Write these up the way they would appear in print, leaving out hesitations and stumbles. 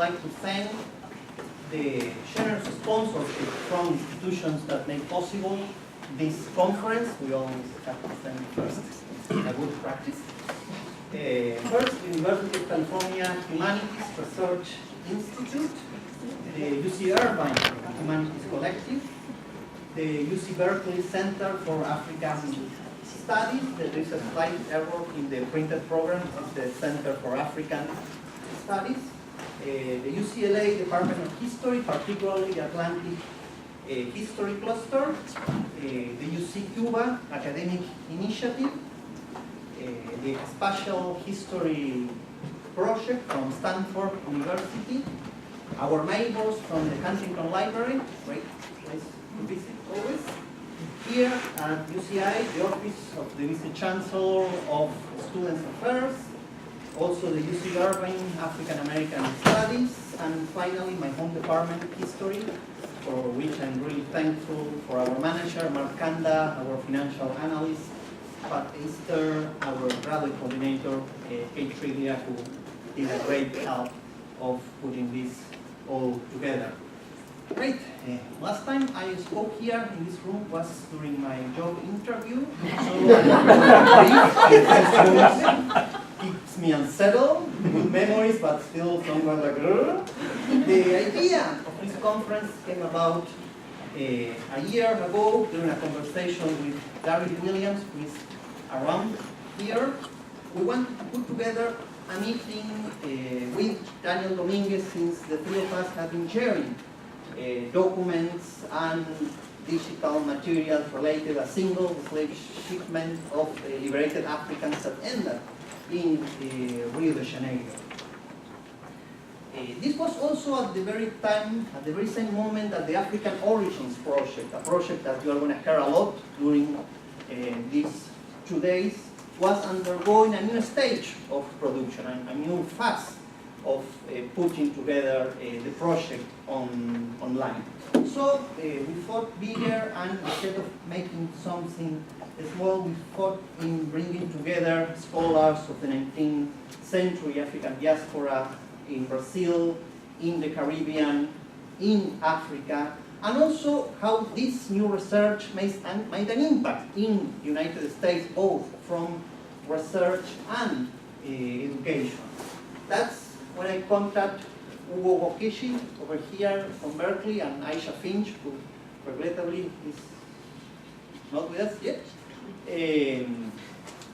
like to thank the generous sponsors from institutions that make possible this conference. We always have to thank first a good practice. First, the University of California Humanities Research Institute, the UC Irvine Humanities Collective, the UC Berkeley Center for African Studies. There is a slight error in the printed program of the Center for African Studies. The UCLA Department of History, particularly the Atlantic History Cluster, the UC Cuba Academic Initiative, the Spatial History Project from Stanford University, our neighbors from the Huntington Library, great place to visit always. Here at UCI, the Office of the Vice Chancellor of Students Affairs, also the UC Irvine African American Studies, and finally my home department, History, for which I'm really thankful for our manager, Mark Kanda, our financial analyst, Pat Easter, our graduate coordinator, Kate Triglia, who did a great help of putting this all together. Great. Last time I spoke here in this room was during my job interview. So keeps me unsettled, good memories, but still somewhat like, The idea of this conference came about a year ago during a conversation with Gary Williams, who is around here. We wanted to put together a meeting with Daniel Dominguez, since the three of us have been sharing documents and digital materials related to a single slave shipment of liberated Africans that ended in Rio de Janeiro. This was also at the very time, at the very same moment that the African Origins Project, a project that you are going to hear a lot during these 2 days, was undergoing a new stage of production, a new phase of putting together the project online. So we thought bigger, and instead of making something small, we thought in bringing together scholars of the 19th century African diaspora in Brazil, in the Caribbean, in Africa, and also how this new research made an impact in the United States, both from research and education. That's when I contacted Hugo Borucki over here from Berkeley, and Aisha Finch, who regrettably is not with us yet,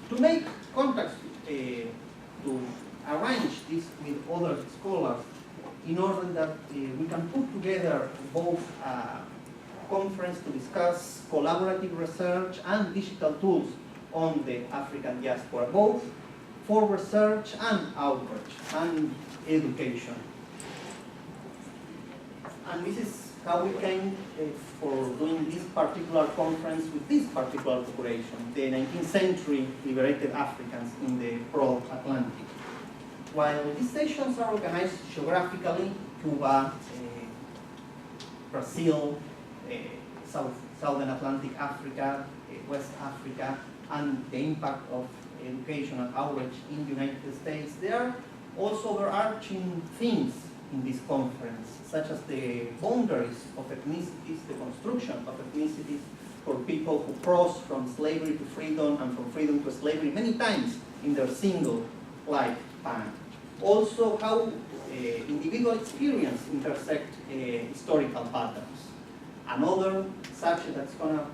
to make contacts, to arrange this with other scholars in order that we can put together both a conference to discuss collaborative research and digital tools on the African diaspora, both for research and outreach and education. And this is how we came for doing this particular conference with this particular population, the 19th century liberated Africans in the broad Atlantic. While these sessions are organized geographically, Cuba, Brazil, Southern Atlantic Africa, West Africa, and the impact of education and outreach in the United States, there are also overarching themes in this conference, such as the boundaries of ethnicities, the construction of ethnicities for people who cross from slavery to freedom and from freedom to slavery many times in their single lifetime. Also, how individual experience intersect historical patterns. Another subject that's going to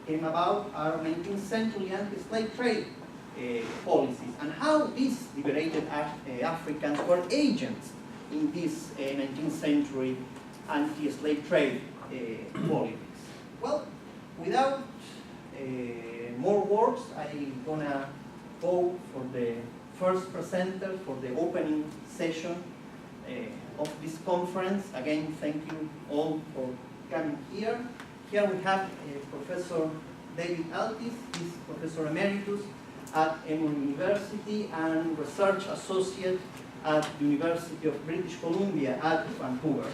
came about are 19th century anti-slave trade policies, and how these liberated Africans were agents in this 19th century anti-slave trade politics. Well, without more words, I'm gonna go for the first presenter for the opening session of this conference. Again, thank you all for coming here. Here we have Professor David Eltis. He's Professor Emeritus at Emory University and Research Associate at the University of British Columbia at Vancouver.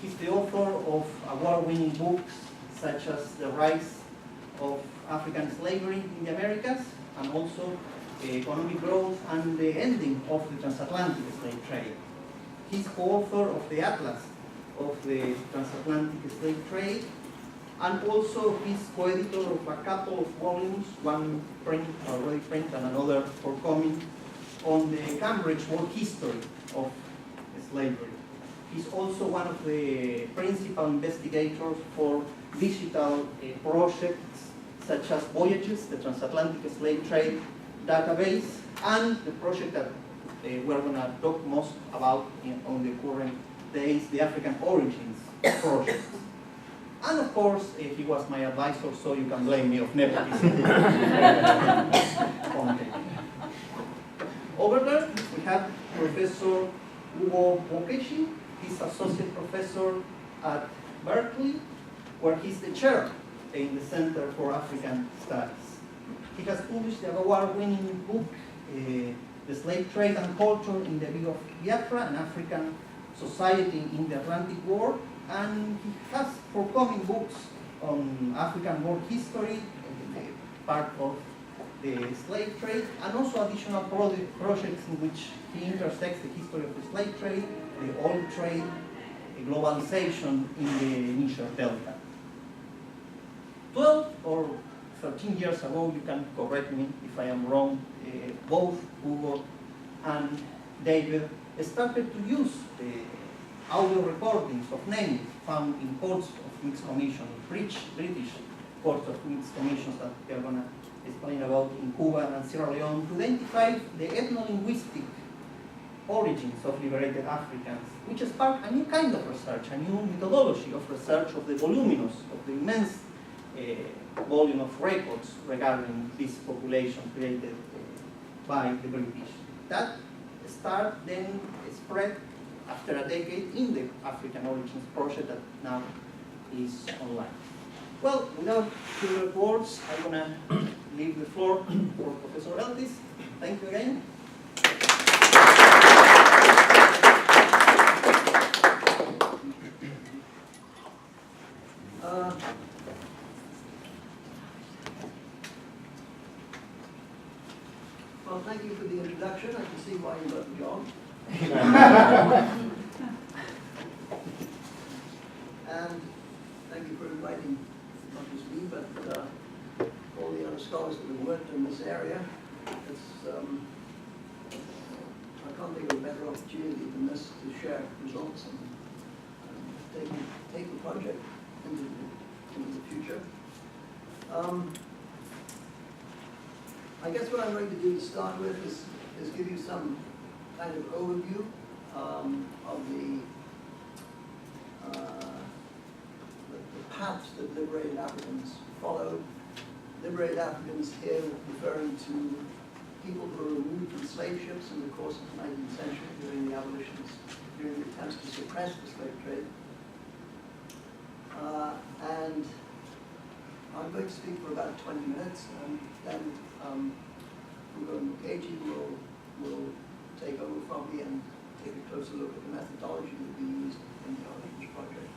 He's the author of award-winning books such as The Rise of African Slavery in the Americas, and also Economic Growth and the Ending of the Transatlantic Slave Trade. He's co-author of the Atlas of the Transatlantic Slave Trade, and also he's co-editor of a couple of volumes, one already print and another forthcoming, on the Cambridge work history of slavery. He's also one of the principal investigators for digital projects such as Voyages, the Transatlantic Slave Trade database, and the project that we're going to talk most about on the current days, the African Origins project. And of course, he was my advisor, so you can blame me of nepotism. Over there, we have Professor Hugo Borucki. He's associate professor at Berkeley, where he's the chair in the Center for African Studies. He has published the award-winning book, The Slave Trade and Culture in the View of Biafra, an African Society in the Atlantic World, and he has forthcoming books on African work history, part of the slave trade, and also additional projects in which he intersects the history of the slave trade, the oil trade, the globalization in the Niger Delta. 12 or 13 years ago, you can correct me if I am wrong, both Hugo and David started to use the audio recordings of names found in courts of mixed commission, British courts of mixed commissions that we are going to explain about in Cuba and Sierra Leone, to identify the ethno-linguistic origins of liberated Africans, which sparked a new kind of research, a new methodology of research of the voluminous, of the immense volume of records regarding this population created by the British. That then spread after a decade in the African Origins project that now is online. Well, without further words, I'm going to leave the floor for Professor Eltis. Thank you again. Well, thank you for the introduction. I can see why you got the job. And thank you for inviting not just me, but all the other scholars that have worked in this area. I can't think of a better opportunity than this to share results and take the project into the future. I guess what I'm going to do to start with is give you some kind of overview of the paths that liberated Africans followed. Liberated Africans here referring to people who were removed from slave ships in the course of the 19th century during the abolitions, during the attempts to suppress the slave trade. And I'm going to speak for about 20 minutes, and then Hugo and Borucki will take over from me and take a closer look at the methodology that we used in the Origins project.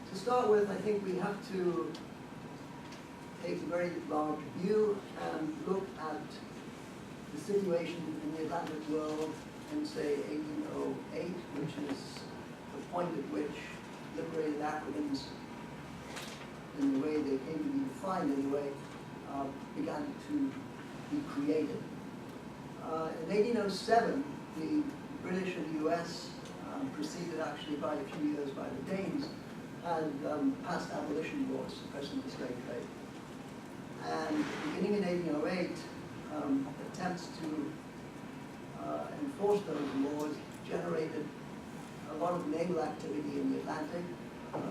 To start with, I think we have to take a very large view and look at the situation in the Atlantic world in, say, 1808, which is the point at which liberated Africans, in the way they came to be defined anyway, began to be created. In 1807, the British and the US, preceded actually by a few years by the Danes, had passed abolition laws suppressing the slave trade. And beginning in 1808, attempts to enforce those laws generated a lot of naval activity in the Atlantic,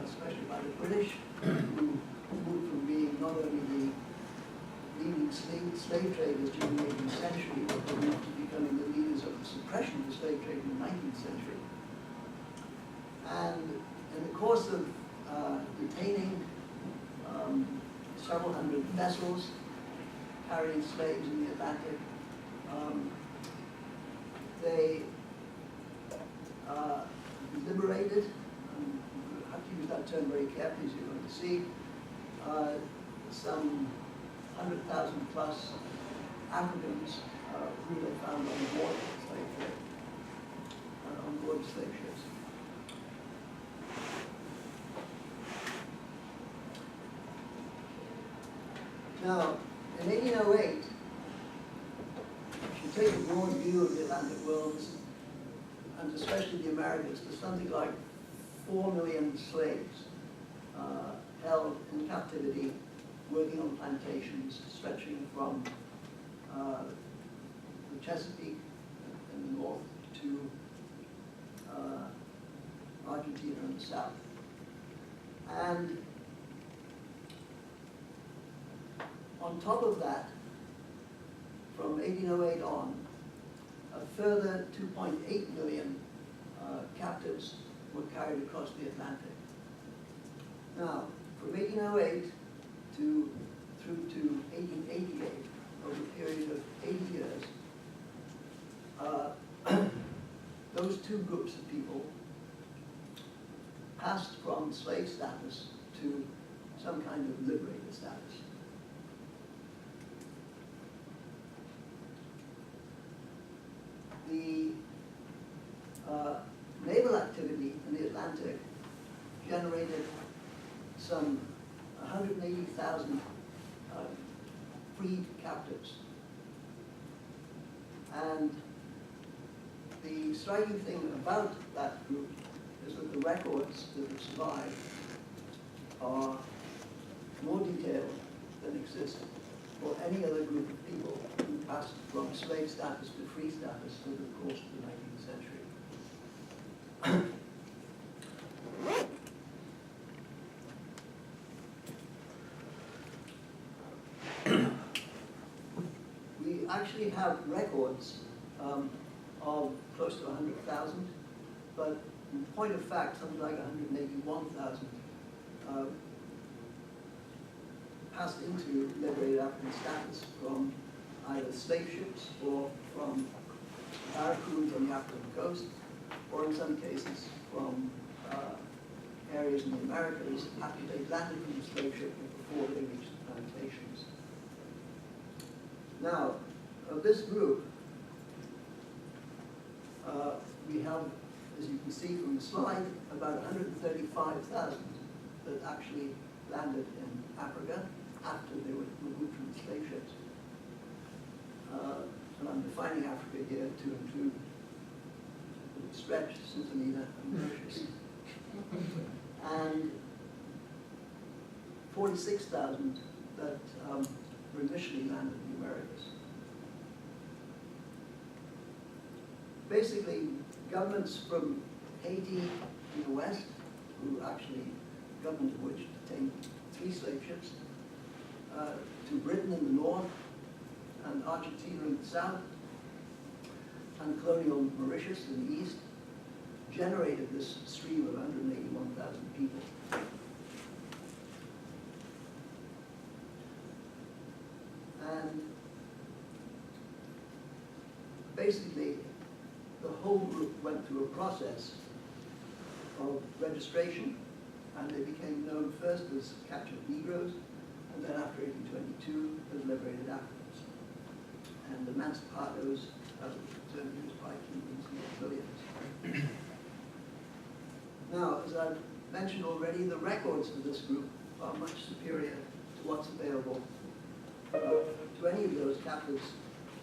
especially by the British, who moved from being not only the leading slave traders during the 18th century, but they moved to becoming the leaders of the suppression of the slave trade in the 19th century. And in the course of detaining several hundred vessels carrying slaves in the Atlantic, they liberated, I have to use that term very carefully as you're going to see, some 100,000 plus Africans who they found on board slave ship, on board slave ships. Now, in 1808, if you take a broad view of the Atlantic world, and especially the Americas, there's something like 4 million slaves held in captivity, working on plantations stretching from the Chesapeake in the north to Argentina in the south. And on top of that, from 1808 on, a further 2.8 million captives were carried across the Atlantic. Now, from 1808 through to 1888, over a period of 80 years, those two groups of people passed from slave status to some kind of liberated status. The naval activity in the Atlantic generated some 180,000 freed captives. And the striking thing about that group is that the records that have survived are more detailed than exist for any other group of people who passed from slave status to free status over the course of the 19th century. We actually have records of close to 100,000, but in point of fact, something like 181,000 passed into liberated African status from either slave ships or from barracoons on the African coast, or in some cases from areas in the Americas after they landed from the slave ship and before they reached the plantations. Now, of this group, we have, as you can see from the slide, about 135,000 that actually landed in Africa after they were removed from the slave ships. And I'm defining Africa here to include Stretch, Sintonina, and Mauritius. And 46,000 that were initially landed in the Americas. Basically, governments from Haiti in the west, who actually, government of which detained 3 slave ships, to Britain in the north, and Argentina in the south, and colonial Mauritius in the east, generated this stream of 181,000 people. And basically, the whole group went through a process of registration, and they became known first as captured Negroes, and then after 1822 as liberated Africans. And emancipados, as was the term used by Cubans and Brazilians. Now, as I've mentioned already, the records of this group are much superior to what's available to any of those captives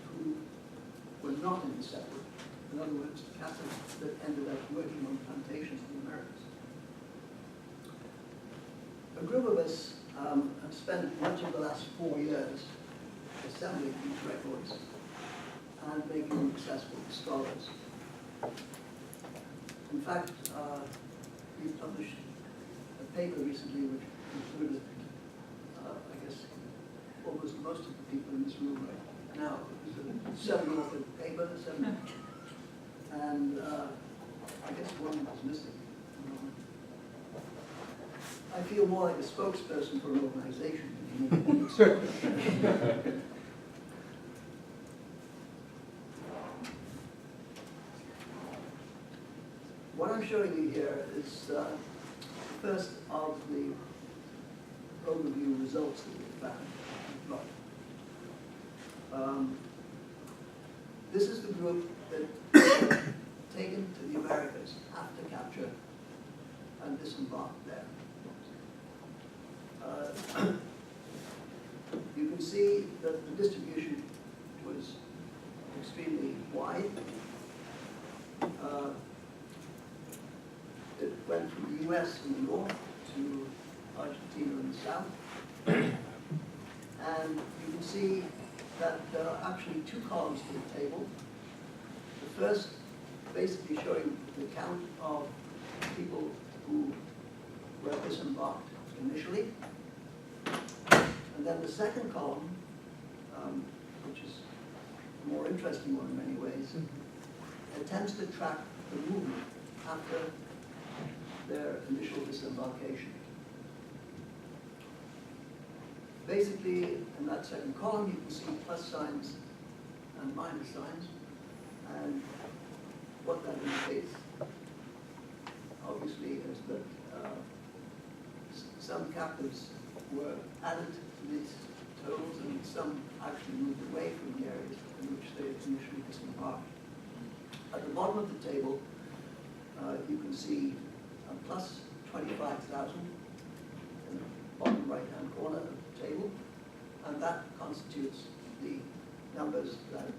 who were not in the settlement. In other words, captives that ended up working on plantations in the Americas. A group of us have spent much of the last 4 years assembling these records and making them accessible to scholars. In fact, we published a paper recently which included, I guess, almost most of the people in this room right now. It was a 7-author paper, and I guess one was missing. I feel more like a spokesperson for an organization. What I'm showing you here is the first of the overview results that we found. this is the group that were taken to the Americas after capture and disembarked there. You can see that the distribution was extremely wide. It went from the US in the north to Argentina in the south. And you can see that there are actually two columns to the table. The first basically showing the count of people who were disembarked initially. And then the second column, which is a more interesting one in many ways, attempts to track the movement after their initial disembarkation. Basically, in that second column, you can see plus signs and minus signs, and what that indicates, obviously, is that some captives were added to these totals, and some actually moved away from the areas in which they initially disembarked. At the bottom of the table, you can see plus 25,000 in the bottom right-hand corner of the table, and that constitutes the numbers that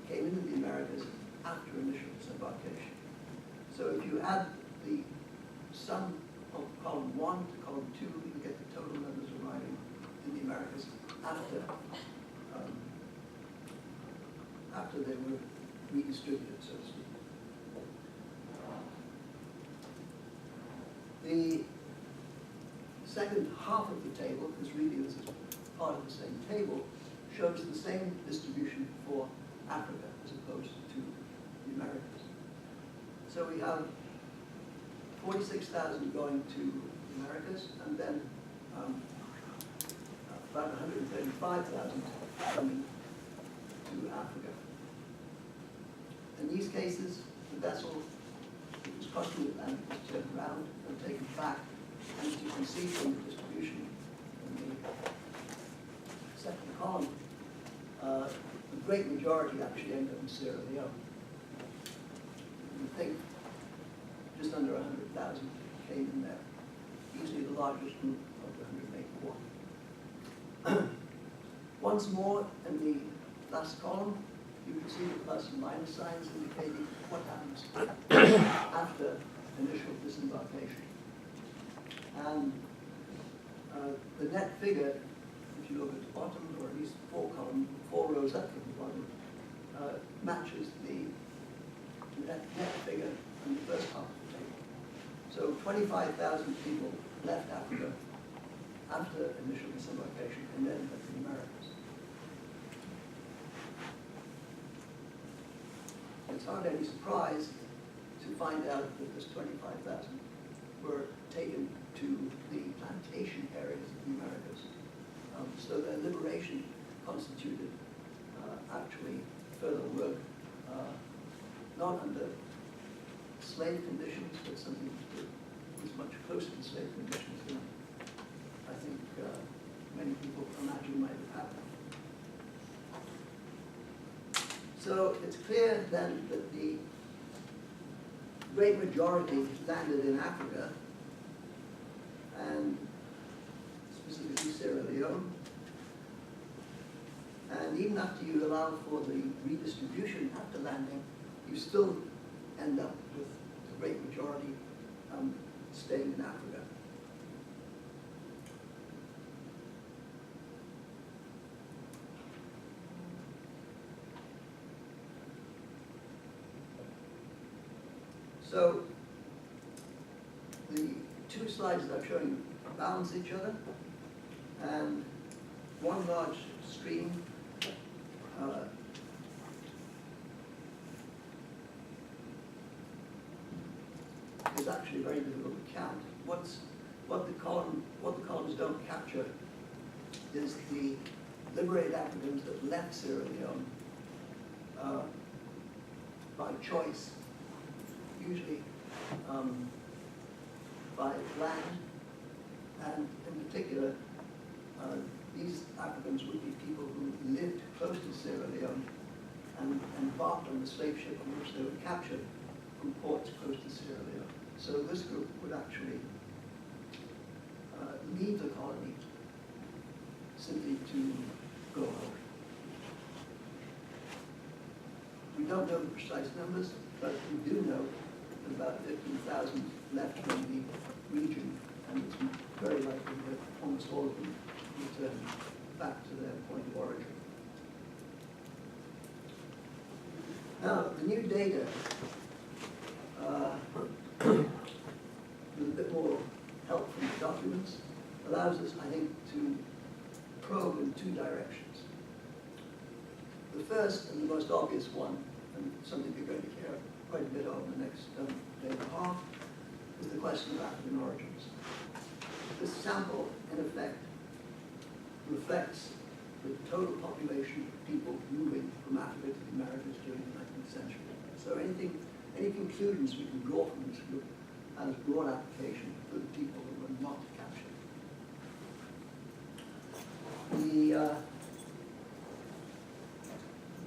came into the Americas after initial disembarkation. So if you add the sum of column 1 to column 2, you get the total numbers arriving in the Americas after they were redistributed, so to speak. The second half of the table, because really this is part of the same table, shows the same distribution for Africa as opposed to the Americas. So we have 46,000 going to the Americas, and then about 135,000 coming to Africa. In these cases, the vessel that was crossing the Atlantic was turned around and taken back. And as you can see from the distribution in the second column, the great majority actually ended up in Sierra Leone. I think just under 100,000 came in there, easily the largest group of the 184. Once more, in the last column, you can see the plus and minus signs indicating what happens after initial disembarkation. And the net figure, if you look at the bottom, or at least four rows up from the bottom, matches the net figure in the first half of the table. So 25,000 people left Africa after initial disembarkation and then went to the Americas. It's hardly any surprise to find out that this 25,000 were taken to the plantation areas of the Americas. So their liberation constituted actually further work, not under slave conditions, but something that was much closer to slave conditions than I think many people imagine might have happened. So it's clear then that the great majority landed in Africa, and specifically Sierra Leone. And even after you allow for the redistribution after landing, you still end up with the great majority staying in Africa. So the two slides that I'm showing you balance each other, and one large stream is actually very difficult to count. What the columns don't capture is the liberated Africans that left Sierra Leone by choice, usually by land, and in particular, these Africans would be people who lived close to Sierra Leone and embarked on the slave ship on which they were captured from ports close to Sierra Leone. So this group would actually leave the colony simply to go home. We don't know the precise numbers, but we do know that about 15,000 left from the region, and it's very likely that almost all of them returned back to their point of origin. Now, the new data, with a bit more help from the documents, allows us, I think, to probe in two directions. The first and the most obvious one, and something you're going to hear quite a bit of in the next day and a half, is the question of African origins. This sample, in effect, reflects the total population of people moving from Africa to the Americas during the 19th century. So any conclusions we can draw from this group has broad application for the people who were not captured.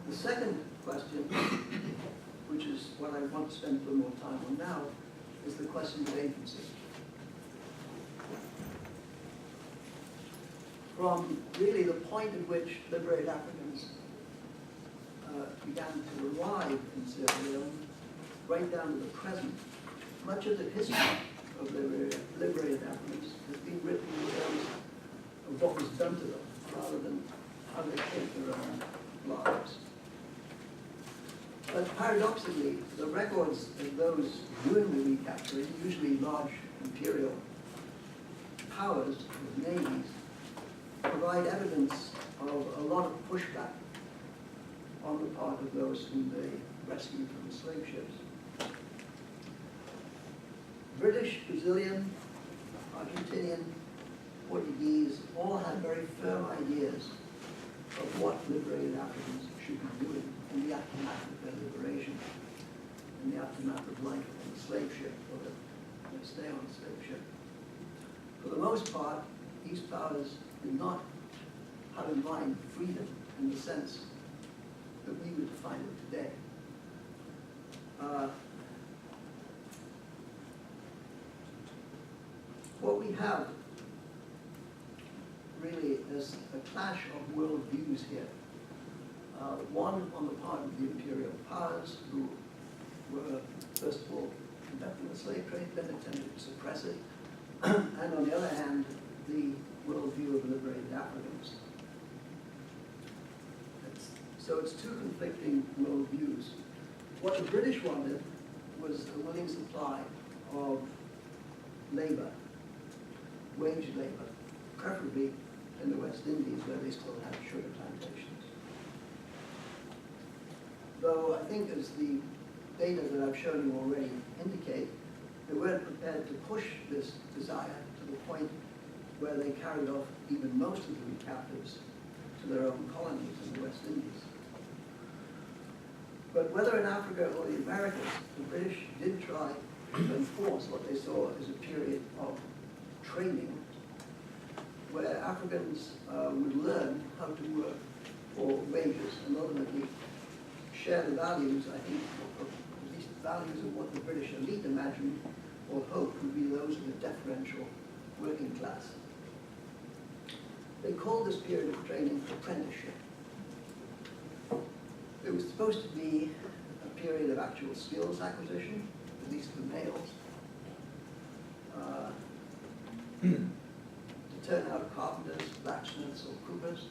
The second question, which is what I want to spend a little more time on now, is the question of agency. From really the point at which liberated Africans began to arrive in Sierra Leone, right down to the present, much of the history of liberated Africans has been written in terms of what was done to them, rather than how they shaped their own lives. But paradoxically, the records of those doing the recapturing, usually large imperial powers with navies, provide evidence of a lot of pushback on the part of those whom they rescued from the slave ships. British, Brazilian, Argentinian, Portuguese all had very firm ideas of what liberated Africans should be doing in the aftermath of their liberation, in the aftermath of life on the slave ship, or their stay on the slave ship. For the most part, these powers did not have in mind freedom in the sense that we would define it today. What we have really is a clash of worldviews here. One on the part of the imperial powers, who were, first of all, conducting the slave trade, then attempted to suppress it, and on the other hand, the worldview of liberated Africans. So it's two conflicting worldviews. What the British wanted was a willing supply of labor, wage labor, preferably in the West Indies, where they still had sugar plantations. Though I think, as the data that I've shown you already indicate, they weren't prepared to push this desire to the point where they carried off even most of the captives to their own colonies in the West Indies. But whether in Africa or the Americas, the British did try to enforce what they saw as a period of training, where Africans would learn how to work for wages and ultimately share the values, I think, of at least the values of what the British elite imagined or hoped would be those of the deferential working class. They called this period of training apprenticeship. It was supposed to be a period of actual skills acquisition, at least for males, to turn out carpenters, blacksmiths, or coopers,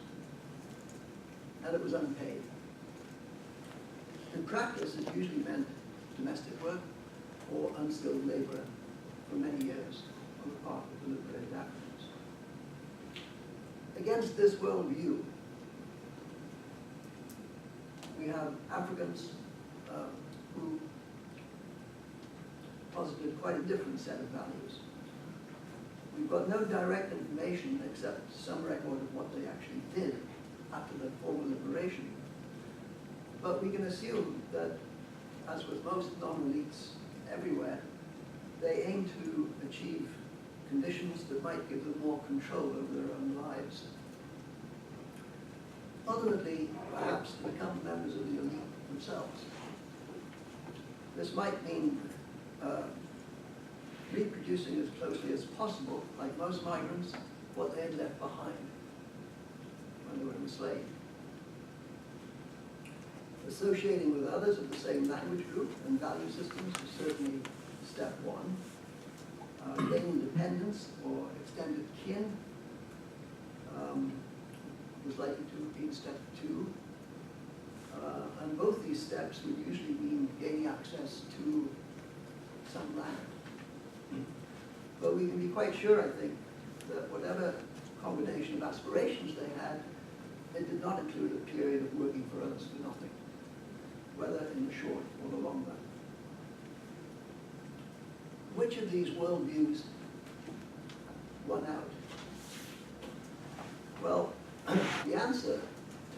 and it was unpaid. In practice, it usually meant domestic work or unskilled labor for many years on the part of the liberated Africans. Against this worldview, we have Africans who posited quite a different set of values. We've got no direct information except some record of what they actually did after the formal liberation. But we can assume that, as with most non-elites everywhere, they aim to achieve conditions that might give them more control over their own lives. ultimately, perhaps, to become members of the elite themselves. This might mean reproducing as closely as possible, like most migrants, what they had left behind when they were enslaved. Associating with others of the same language group and value systems is certainly step one. Gaining dependence or extended kin was likely to be step two. And both these steps would usually mean gaining access to some land. But we can be quite sure, I think, that whatever combination of aspirations they had, it did not include a period of working for others for nothing, whether in the short or the long run. Which of these worldviews won out? Well, the answer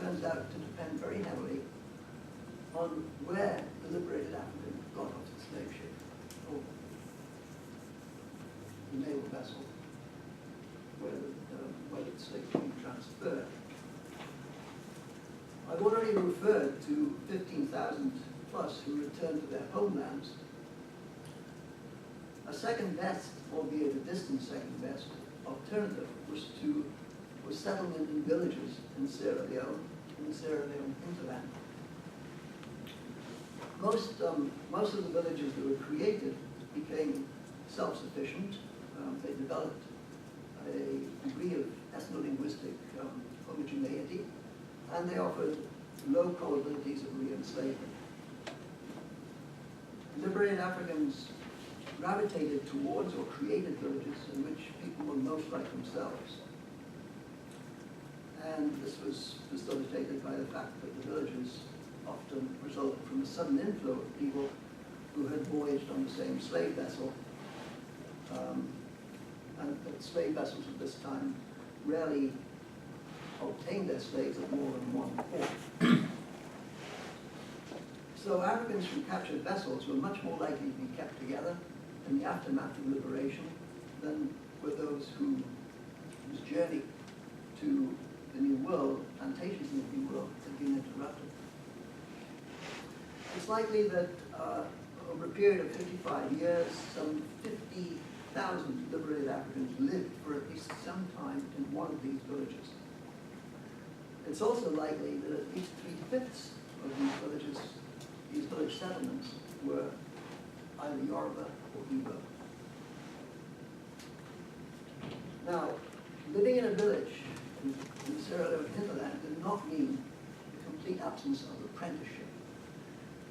turns out to depend very heavily on where the liberated African got off the slave ship, or the naval vessel, where the slave being transferred. I've already referred to 15,000 plus who returned to their homelands. A second best, albeit a distant second best, alternative was settlement in villages in Sierra Leone, in the Sierra Leone hinterland. Most of the villages that were created became self-sufficient. They developed a degree of ethno-linguistic homogeneity, and they offered low probabilities of re-enslavement. Liberated Africans gravitated towards or created villages in which people were most like themselves. And this was facilitated by the fact that the villages often resulted from a sudden inflow of people who had voyaged on the same slave vessel. And that slave vessels at this time rarely obtained their slaves at more than one port. So Africans from captured vessels were much more likely to be kept together in the aftermath of liberation than were those whose journey to the New World, plantations in the New World, had been interrupted. It's likely that over a period of 55 years, some 50,000 liberated Africans lived for at least some time in one of these villages. It's also likely that at least 3/5 of these villages, these village settlements, were either Yoruba or Hugo. Now, living in a village in the Sierra Leone hinterland did not mean the complete absence of apprenticeship.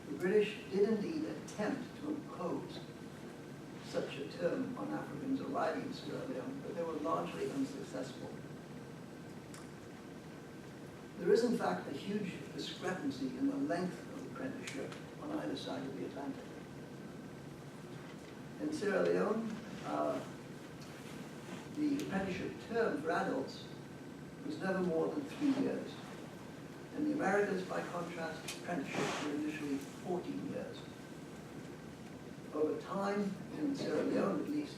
The British did indeed attempt to impose such a term on Africans arriving in Sierra Leone, but they were largely unsuccessful. There is, in fact, a huge discrepancy in the length of apprenticeship on either side of the Atlantic. In Sierra Leone, the apprenticeship term for adults was never more than 3 years. In the Americas, by contrast, apprenticeships were initially 14 years. Over time, in Sierra Leone at least,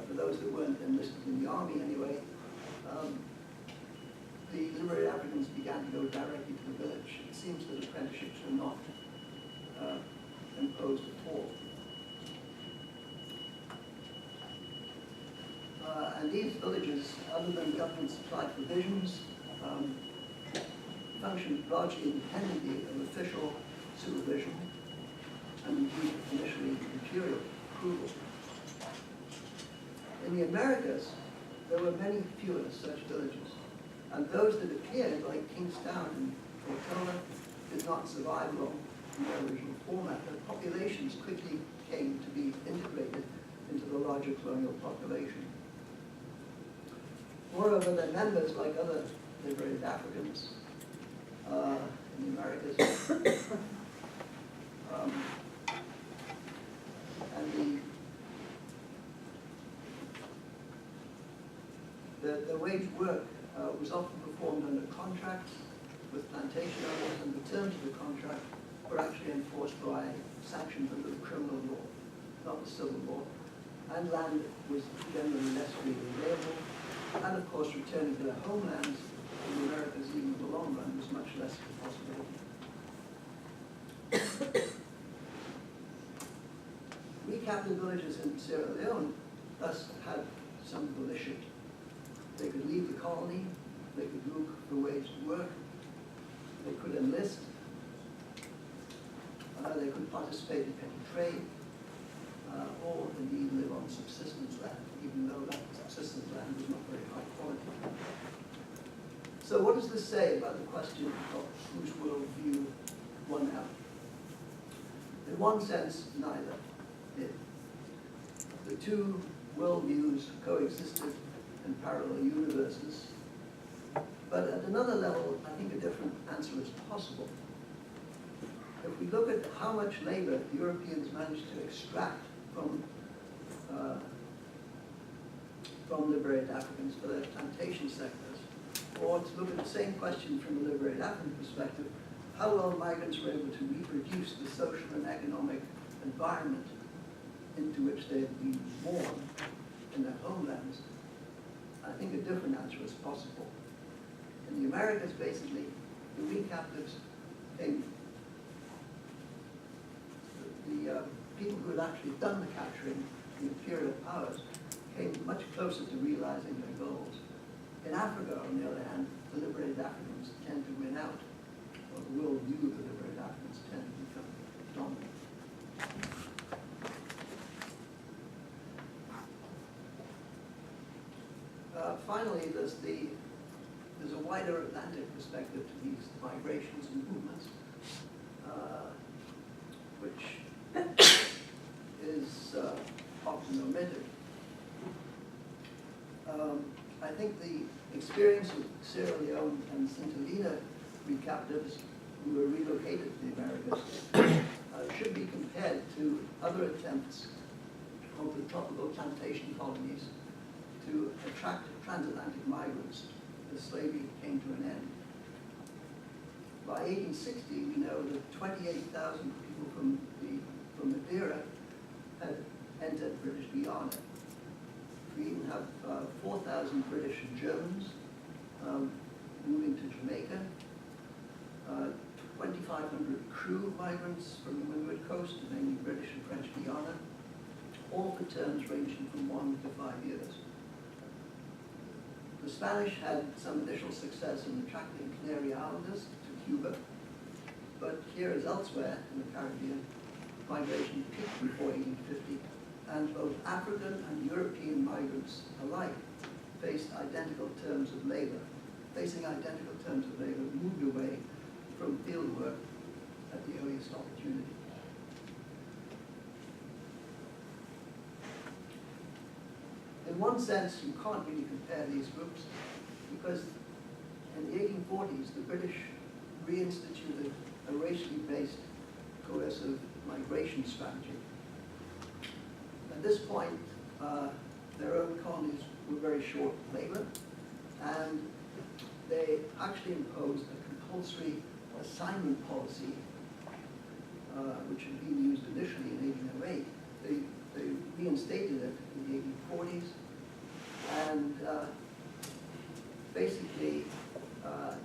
for those that weren't enlisted in the army anyway, the liberated Africans began to go directly to the village. It seems that apprenticeships were not imposed at all. And these villages, other than government-supplied provisions, functioned largely independently of official supervision and indeed initially imperial approval. In the Americas, there were many fewer such villages, and those that appeared, like Kingstown and Portola, did not survive long in their original format. Their populations quickly came to be integrated into the larger colonial population. Moreover, their members, like other liberated Africans in the Americas, and the wage work was often performed under contracts with plantation owners, and the terms of the contract were actually enforced by sanctions under the criminal law, not the civil law, and land was generally less freely available. And of course, returning to their homelands in the Americas, even in the long run, was much less of a possibility. Recaptured villages in Sierra Leone thus had some volition. They could leave the colony, they could look for ways to work, they could enlist, they could participate in petty trade, or indeed live on subsistence land, even though that subsistence land was not very high quality. So what does this say about the question of whose worldview one had? In one sense, neither did. The two worldviews coexisted in parallel universes, but at another level, I think a different answer is possible. If we look at how much labor Europeans managed to extract from liberated Africans for their plantation sectors, or to look at the same question from a liberated African perspective, how well migrants were able to reproduce the social and economic environment into which they had been born in their homelands, I think a different answer is possible. In the Americas, basically, the recaptives came, the people who had actually done the capturing, the imperial powers, came much closer to realizing their goals. In Africa, on the other hand, the liberated Africans tend to win out, or the worldview of the liberated Africans tend to become dominant. Finally, there's a wider Atlantic perspective to these migrations and movements, which is often omitted. I think the experience of Sierra Leone and St. Helena recaptives who were relocated to the Americas should be compared to other attempts of the tropical plantation colonies to attract transatlantic migrants as slavery came to an end. By 1860, we know that 28,000 people from Madeira had entered British Guiana. We even have 4,000 British and Germans moving to Jamaica, 2,500 crew migrants from the Windward Coast, mainly British and French Guiana, all for terms ranging from 1 to 5 years. The Spanish had some initial success in attracting Canary Islanders to Cuba, but here as elsewhere in the Caribbean, migration peaked before 1850, and both African and European migrants alike facing identical terms of labor, moved away from field work at the earliest opportunity. In one sense, you can't really compare these groups because in the 1840s, the British reinstituted a racially based coercive migration strategy. At this point, their own colonies were very short of labor, and they actually imposed a compulsory assignment policy, which had been used initially in 1808. They reinstated it in the 1840s, and basically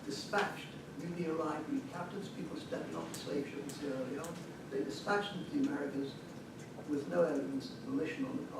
dispatched newly arrived recaptives, people stepping off the slave ship in Sierra Leone. They dispatched them to the Americas with no evidence of volition on the part